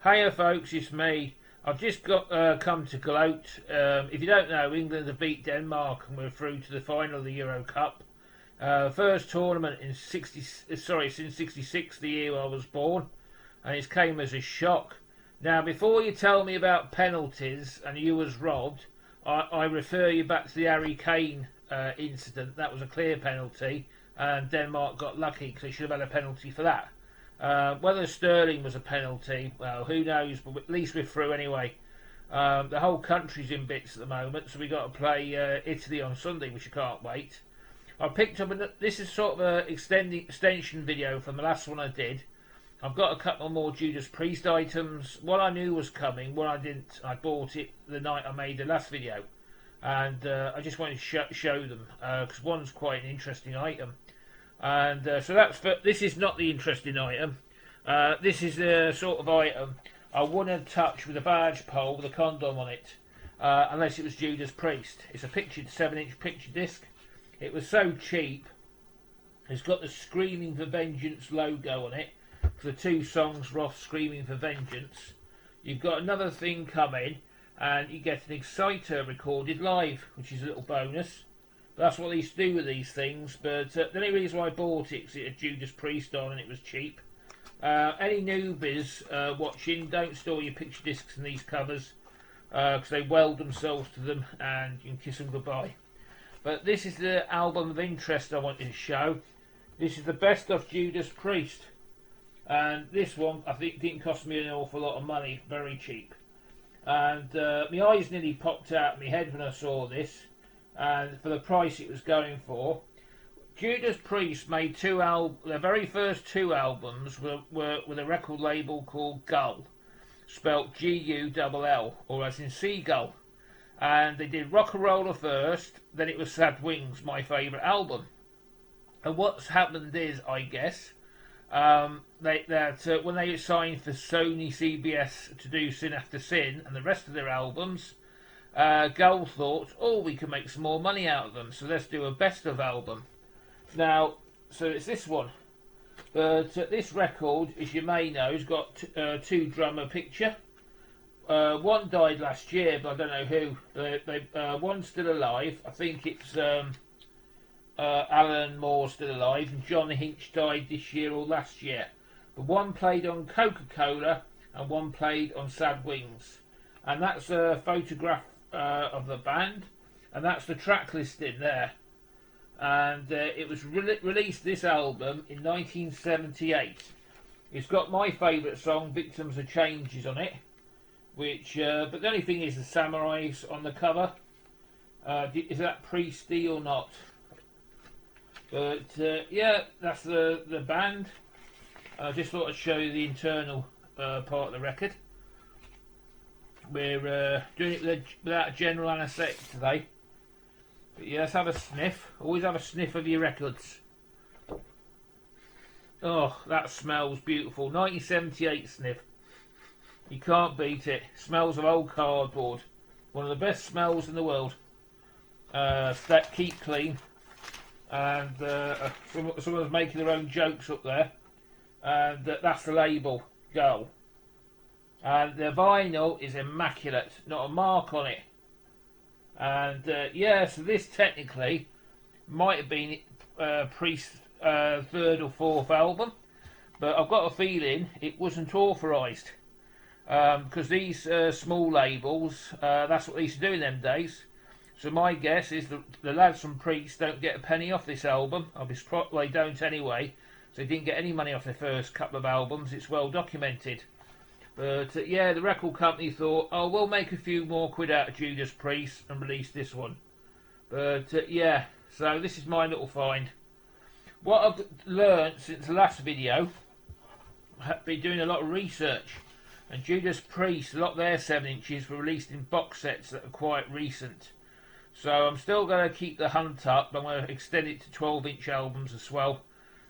Hiya folks, it's me. I've just got come to gloat. If you don't know, England have beat Denmark and we're through to the final of the Euro Cup. First tournament in since '66, the year I was born, and it came as a shock. Now, before you tell me about penalties and you was robbed, I refer you back to the Harry Kane incident. That was a clear penalty, and Denmark got lucky because they should have had a penalty for that. Whether Sterling was a penalty, well, who knows, but at least we're through anyway. The whole country's in bits at the moment, so we've got to play Italy on Sunday, which I can't wait. I picked up, this is sort of an extension video from the last one I did. I've got a couple more Judas Priest items. One I knew was coming, one I didn't. I bought it the night I made the last video. And I just wanted to show them, because one's quite an interesting item. And so this is not the interesting item. This is the sort of item I wouldn't touch with a barge pole with a condom on it, unless it was Judas Priest. It's a 7-inch picture disc. It was so cheap. It's got the Screaming for Vengeance logo on it for the two songs Roth Screaming for Vengeance. You've got another thing coming, and you get an Exciter recorded live, which is a little bonus. That's what they used to do with these things, but the only reason why I bought it is it had Judas Priest on and it was cheap. Any newbies watching, don't store your picture discs in these covers, because they weld themselves to them and you can kiss them goodbye. But this is the album of interest I wanted to show. This is the best of Judas Priest. And this one, I think, didn't cost me an awful lot of money, very cheap. And my eyes nearly popped out of my head when I saw this. And for the price it was going for. Judas Priest made their very first two albums were with a record label called Gull, spelt Gull, or as in seagull. And they did Rock and Roller first, then it was Sad Wings, my favourite album. And what's happened is, I guess, when they signed for Sony CBS to do Sin After Sin and the rest of their albums, Gull thought, oh, we can make some more money out of them, so let's do a best of album. Now, so it's this one. But this record, as you may know, has got two drummer picture. One died last year, but I don't know who. One's still alive. I think it's Alan Moore still alive, and John Hinch died this year or last year. But one played on Coca-Cola and one played on Sad Wings. And that's a photograph of the band, and that's the track listing there. And it was released, this album, in 1978. It's got my favourite song, Victims of Changes, on it. But the only thing is the samurais on the cover. Is that Priesty or not? But yeah, that's the band. I just thought I'd show you the internal part of the record. We're doing it without a general anaesthetic today. But yeah, let's have a sniff. Always have a sniff of your records. Oh, that smells beautiful. 1978 sniff. You can't beat it. Smells of old cardboard. One of the best smells in the world. Keep clean. And someone's making their own jokes up there. And that's the label. Go. And the vinyl is immaculate. Not a mark on it. And yeah, so this technically might have been Priest's third or fourth album. But I've got a feeling it wasn't authorised. Because these small labels, that's what they used to do in them days. So my guess is the lads from Priest don't get a penny off this album. I'll be surprised they don't anyway. So they didn't get any money off their first couple of albums. It's well documented. But yeah, the record company thought, oh, we'll make a few more quid out of Judas Priest and release this one. But yeah, so this is my little find. What I've learnt since the last video, I've been doing a lot of research. And Judas Priest, a lot of their 7-inches were released in box sets that are quite recent. So I'm still going to keep the hunt up. I'm going to extend it to 12-inch albums as well.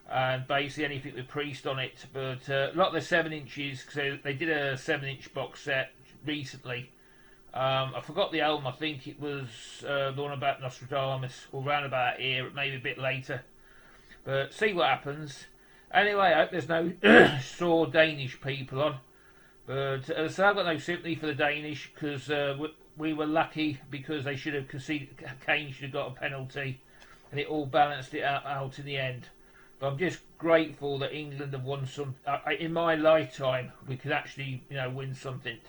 And basically anything with Priest on it. But a lot of the 7-inches, because they did a 7-inch box set recently. I forgot the album. I think it was the one about Nostradamus, or round about here, maybe a bit later. But see what happens. Anyway, I hope there's no sore Danish people on. But so I've got no sympathy for the Danish because we were lucky because they should have conceded. Kane should have got a penalty, and it all balanced it out in the end. But I'm just grateful that England have won some. In my lifetime, we could actually, win something.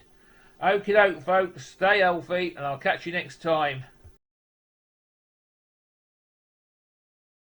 Okie doke, folks. Stay healthy, and I'll catch you next time.